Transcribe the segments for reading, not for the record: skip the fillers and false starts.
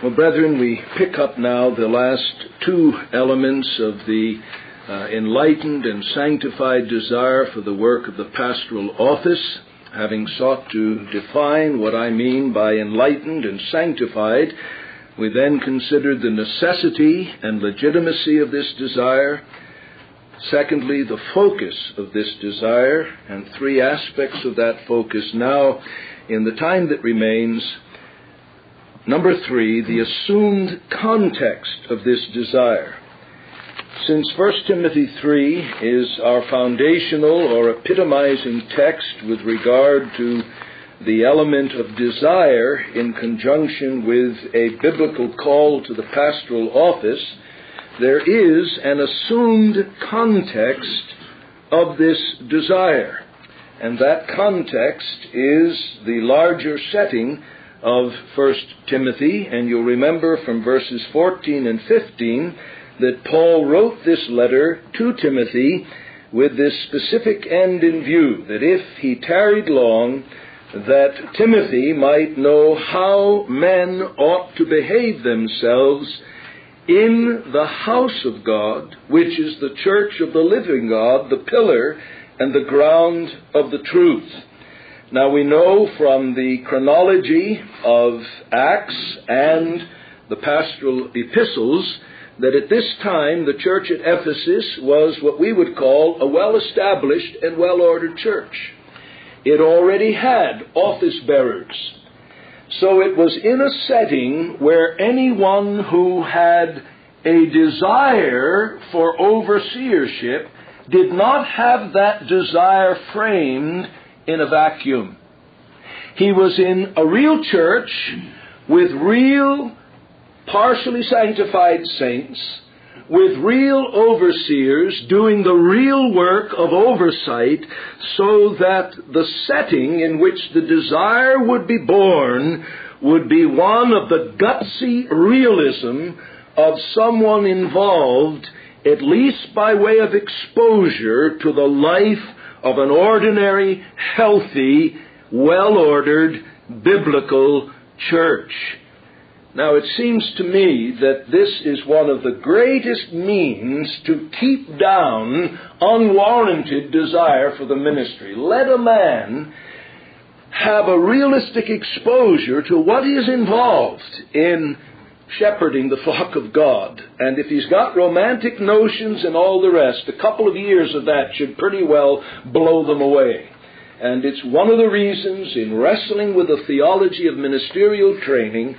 Well, brethren, we pick up now the last two elements of the enlightened and sanctified desire for the work of the pastoral office. Having sought to define what I mean by enlightened and sanctified, we then considered the necessity and legitimacy of this desire. Secondly, the focus of this desire, and three aspects of that focus now in the time that remains. Number three, the assumed context of this desire. Since 1 Timothy 3 is our foundational or epitomizing text with regard to the element of desire in conjunction with a biblical call to the pastoral office, there is an assumed context of this desire. And that context is the larger setting of 1 Timothy, and you'll remember from verses 14 and 15 that Paul wrote this letter to Timothy with this specific end in view, that if he tarried long, that Timothy might know how men ought to behave themselves in the house of God, which is the church of the living God, the pillar and the ground of the truth. Now we know from the chronology of Acts and the pastoral epistles that at this time the church at Ephesus was what we would call a well-established and well-ordered church. It already had office bearers. So it was in a setting where anyone who had a desire for overseership did not have that desire framed in a vacuum. He was in a real church with real partially sanctified saints, with real overseers doing the real work of oversight, so that the setting in which the desire would be born would be one of the gutsy realism of someone involved, at least by way of exposure to the life of an ordinary, healthy, well-ordered, biblical church. Now, it seems to me that this is one of the greatest means to keep down unwarranted desire for the ministry. Let a man have a realistic exposure to what is involved in shepherding the flock of God. And if he's got romantic notions and all the rest, a couple of years of that should pretty well blow them away. And it's one of the reasons in wrestling with the theology of ministerial training,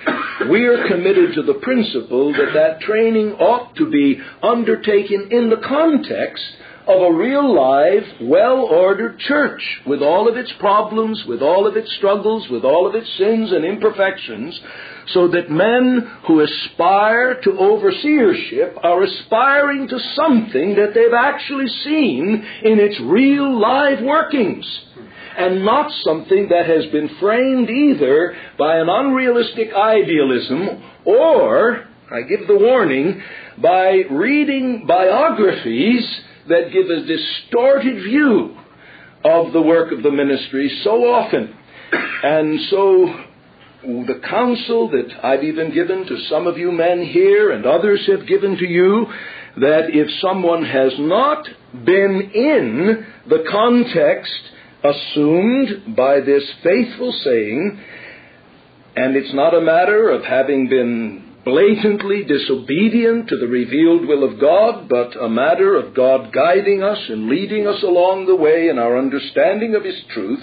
we are committed to the principle that that training ought to be undertaken in the context of a real live, well-ordered church, with all of its problems, with all of its struggles, with all of its sins and imperfections, so that men who aspire to overseership are aspiring to something that they've actually seen in its real live workings, and not something that has been framed either by an unrealistic idealism or, I give the warning, by reading biographies that give a distorted view of the work of the ministry so often. And so the counsel that I've even given to some of you men here and others have given to you, that if someone has not been in the context assumed by this faithful saying, and it's not a matter of having been blatantly disobedient to the revealed will of God, but a matter of God guiding us and leading us along the way in our understanding of His truth,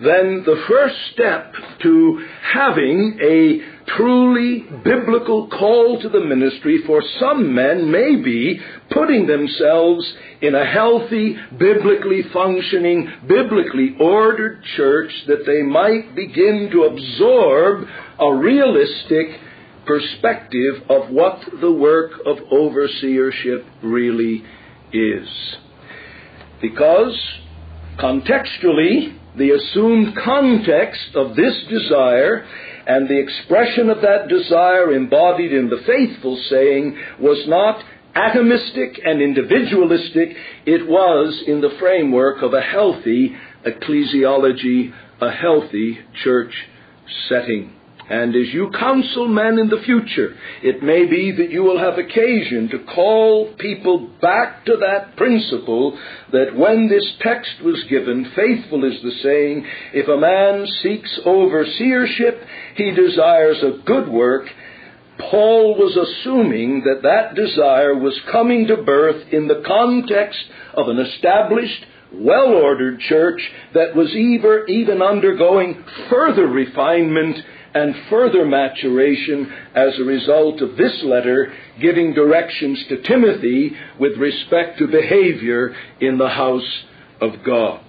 then the first step to having a truly biblical call to the ministry for some men may be putting themselves in a healthy, biblically functioning, biblically ordered church, that they might begin to absorb a realistic perspective of what the work of overseership really is. Because contextually, the assumed context of this desire and the expression of that desire embodied in the faithful saying was not atomistic and individualistic. It was in the framework of a healthy ecclesiology, a healthy church setting. And as you counsel men in the future, it may be that you will have occasion to call people back to that principle that when this text was given, faithful is the saying, if a man seeks overseership, he desires a good work. Paul was assuming that that desire was coming to birth in the context of an established, well-ordered church that was even undergoing further refinement and further maturation as a result of this letter giving directions to Timothy with respect to behavior in the house of God.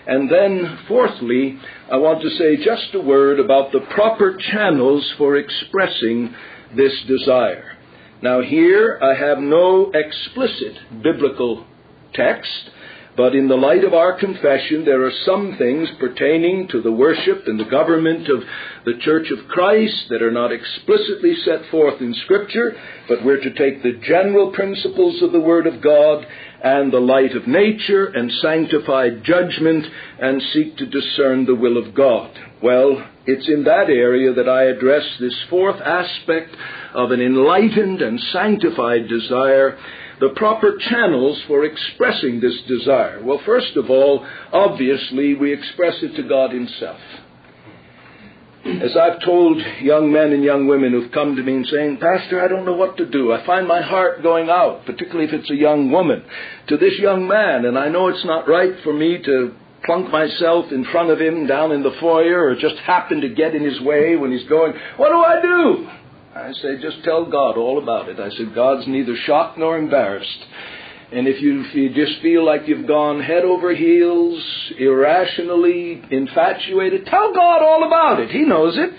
And then, fourthly, I want to say just a word about the proper channels for expressing this desire. Now here I have no explicit biblical text, but in the light of our confession, there are some things pertaining to the worship and the government of the Church of Christ that are not explicitly set forth in Scripture, but we're to take the general principles of the Word of God and the light of nature and sanctified judgment and seek to discern the will of God. Well, it's in that area that I address this fourth aspect of an enlightened and sanctified desire, the proper channels for expressing this desire. Well, first of all, obviously, we express it to God Himself. As I've told young men and young women who've come to me and saying, Pastor, I don't know what to do. I find my heart going out, particularly if it's a young woman, to this young man, and I know it's not right for me to plunk myself in front of him down in the foyer or just happen to get in his way when he's going, what do I do? I say, just tell God all about it. I said, God's neither shocked nor embarrassed. And if you just feel like you've gone head over heels, irrationally infatuated, tell God all about it. He knows it.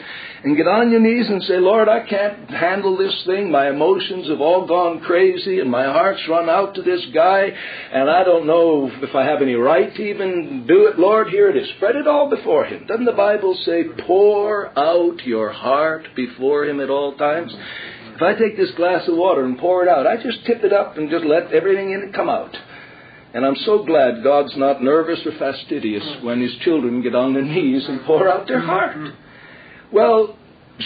And get on your knees and say, Lord, I can't handle this thing. My emotions have all gone crazy and my heart's run out to this guy. And I don't know if I have any right to even do it. Lord, here it is. Spread it all before Him. Doesn't the Bible say, pour out your heart before Him at all times? If I take this glass of water and pour it out, I just tip it up and just let everything in it come out. And I'm so glad God's not nervous or fastidious when His children get on their knees and pour out their heart. Well,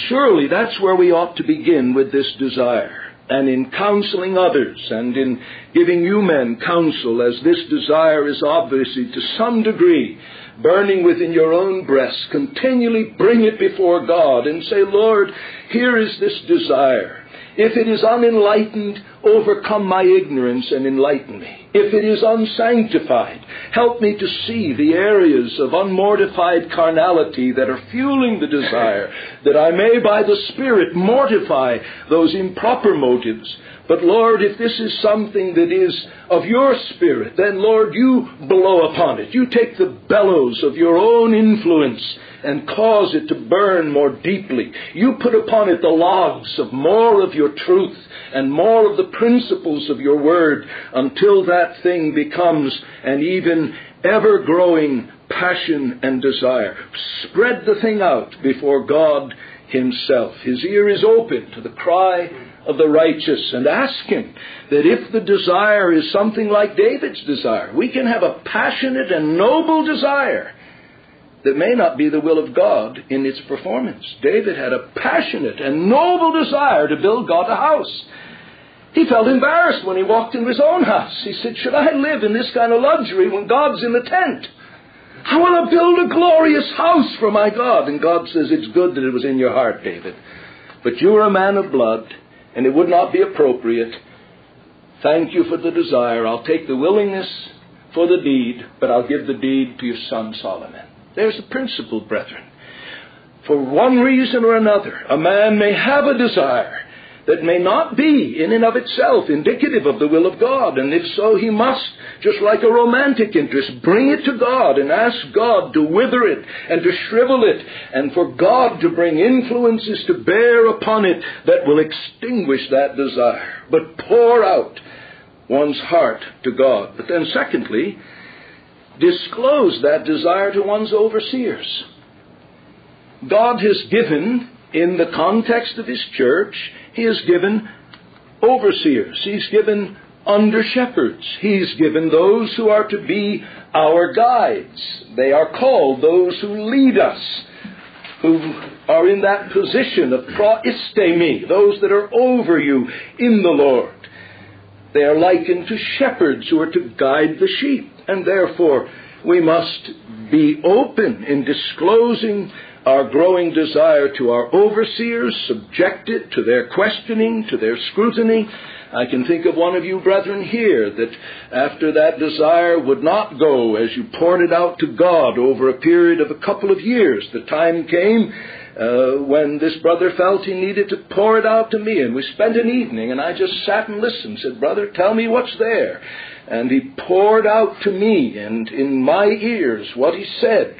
surely that's where we ought to begin with this desire. And in counseling others and in giving you men counsel, as this desire is obviously to some degree burning within your own breast, continually bring it before God and say, Lord, here is this desire. If it is unenlightened, overcome my ignorance and enlighten me. If it is unsanctified, help me to see the areas of unmortified carnality that are fueling the desire, that I may by the Spirit mortify those improper motives. But Lord, if this is something that is of your Spirit, then Lord, you blow upon it. You take the bellows of your own influence and cause it to burn more deeply. You put upon it the logs of more of your truth and more of the principles of your word until that thing becomes an even ever-growing passion and desire. Spread the thing out before God Himself. His ear is open to the cry of the righteous, and ask Him that if the desire is something like David's desire, we can have a passionate and noble desire that may not be the will of God in its performance. David had a passionate and noble desire to build God a house. He felt embarrassed when he walked into his own house. He said, should I live in this kind of luxury when God's in the tent? I want to build a glorious house for my God. And God says, it's good that it was in your heart, David. But you are a man of blood, and it would not be appropriate. Thank you for the desire. I'll take the willingness for the deed, but I'll give the deed to your son Solomon. There's the principle, brethren. For one reason or another, a man may have a desire that may not be in and of itself indicative of the will of God. And if so, he must, just like a romantic interest, bring it to God and ask God to wither it and to shrivel it, and for God to bring influences to bear upon it that will extinguish that desire. But pour out one's heart to God. But then secondly, disclose that desire to one's overseers. God has given, in the context of His church, He has given overseers. He's given under-shepherds. He's given those who are to be our guides. They are called those who lead us. who are in that position of proistemi, those that are over you in the Lord. They are likened to shepherds who are to guide the sheep, and therefore we must be open in disclosing our growing desire to our overseers, subjected to their questioning, to their scrutiny. I can think of one of you brethren here that after that desire would not go as you poured it out to God over a period of a couple of years, the time came when this brother felt he needed to pour it out to me, and we spent an evening, and I just sat and listened, said, "Brother, tell me what's there." And he poured out to me, and in my ears what he said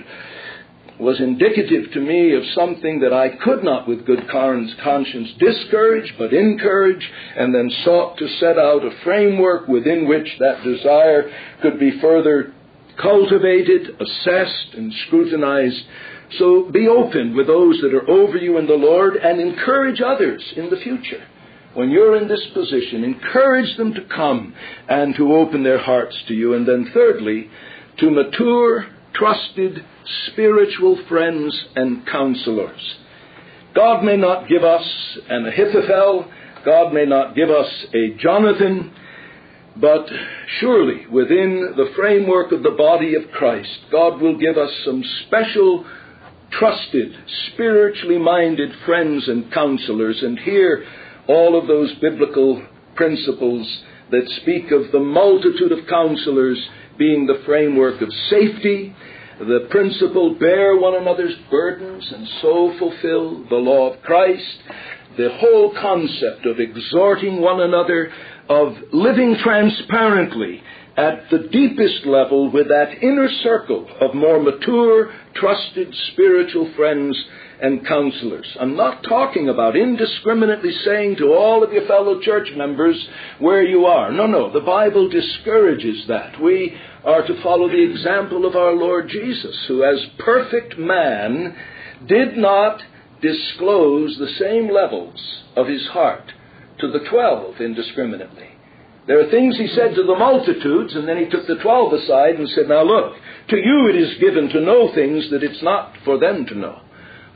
was indicative to me of something that I could not with good conscience discourage, but encourage, and then sought to set out a framework within which that desire could be further cultivated, assessed, and scrutinized. So be open with those that are over you in the Lord, and encourage others in the future. When you're in this position, encourage them to come and to open their hearts to you. And then thirdly, to mature, trusted, spiritual friends and counselors. God may not give us an Ahithophel, God may not give us a Jonathan, but surely within the framework of the body of Christ, God will give us some special, trusted, spiritually minded friends and counselors. And here, all of those biblical principles that speak of the multitude of counselors being the framework of safety, the principle, bear one another's burdens and so fulfill the law of Christ, the whole concept of exhorting one another, of living transparently at the deepest level with that inner circle of more mature, trusted spiritual friends and counselors. I'm not talking about indiscriminately saying to all of your fellow church members where you are. No, the Bible discourages that. We are to follow the example of our Lord Jesus, who as perfect man did not disclose the same levels of his heart to the 12 indiscriminately. There are things he said to the multitudes, and then he took the 12 aside and said, "Now look, to you it is given to know things that it's not for them to know."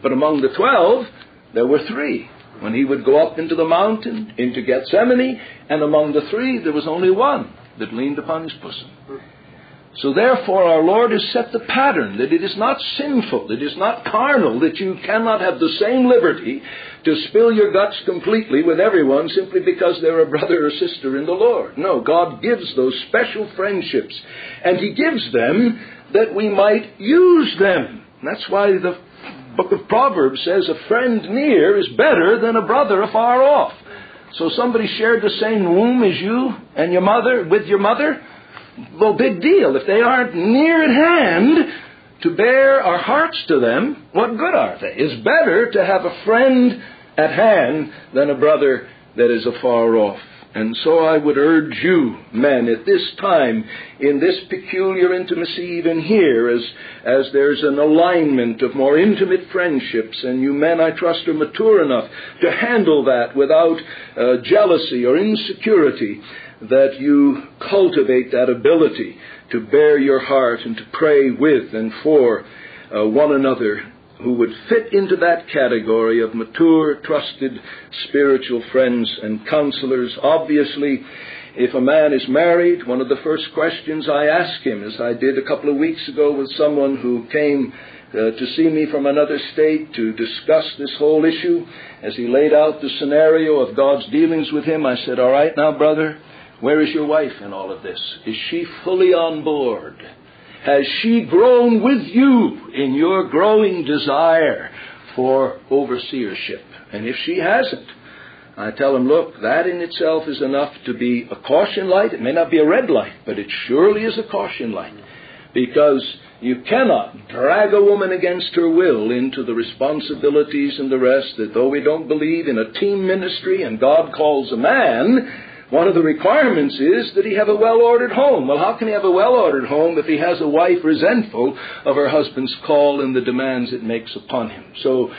But among the 12, there were 3. When he would go up into the mountain, into Gethsemane, and among the 3, there was only one that leaned upon his bosom. So therefore our Lord has set the pattern that it is not sinful, it is not carnal, that you cannot have the same liberty to spill your guts completely with everyone simply because they're a brother or sister in the Lord. No, God gives those special friendships, and he gives them that we might use them. That's why the book of Proverbs says a friend near is better than a brother afar off. So somebody shared the same womb as you and your mother, with your mother, well, big deal. If they aren't near at hand to bear our hearts to them, what good are they? It's better to have a friend at hand than a brother that is afar off. And so I would urge you, men, at this time, in this peculiar intimacy even here, as there's an alignment of more intimate friendships, and you men, I trust, are mature enough to handle that without jealousy or insecurity, that you cultivate that ability to bear your heart and to pray with and for one another, who would fit into that category of mature, trusted, spiritual friends and counselors. Obviously, if a man is married, one of the first questions I ask him, as I did a couple of weeks ago with someone who came to see me from another state to discuss this whole issue, as he laid out the scenario of God's dealings with him, I said, "All right now, brother, where is your wife in all of this? Is she fully on board? Has she grown with you in your growing desire for overseership? And if she hasn't, I tell him, look, that in itself is enough to be a caution light. It may not be a red light, but it surely is a caution light. Because you cannot drag a woman against her will into the responsibilities and the rest, that though we don't believe in a team ministry and God calls a man, one of the requirements is that he have a well-ordered home. Well, how can he have a well-ordered home if he has a wife resentful of her husband's call and the demands it makes upon him? So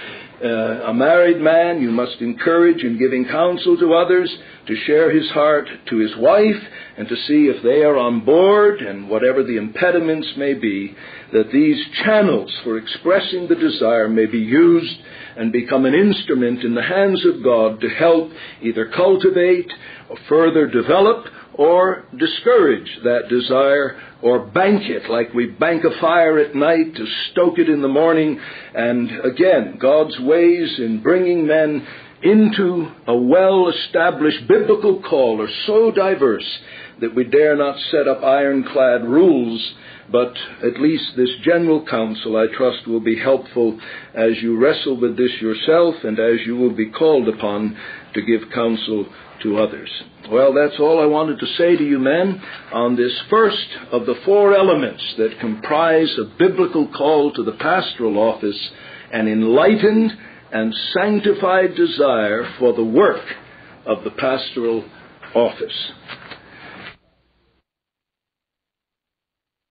a married man, you must encourage in giving counsel to others, to share his heart to his wife, and to see if they are on board, and whatever the impediments may be, that these channels for expressing the desire may be used and become an instrument in the hands of God to help either cultivate or further develop or discourage that desire, or bank it like we bank a fire at night to stoke it in the morning. And again, God's ways in bringing men into a well-established biblical call are so diverse that we dare not set up ironclad rules, but at least this general counsel, I trust, will be helpful as you wrestle with this yourself and as you will be called upon to give counsel to others. Well, that's all I wanted to say to you, men, on this first of the four elements that comprise a biblical call to the pastoral office, an enlightened and sanctified desire for the work of the pastoral office.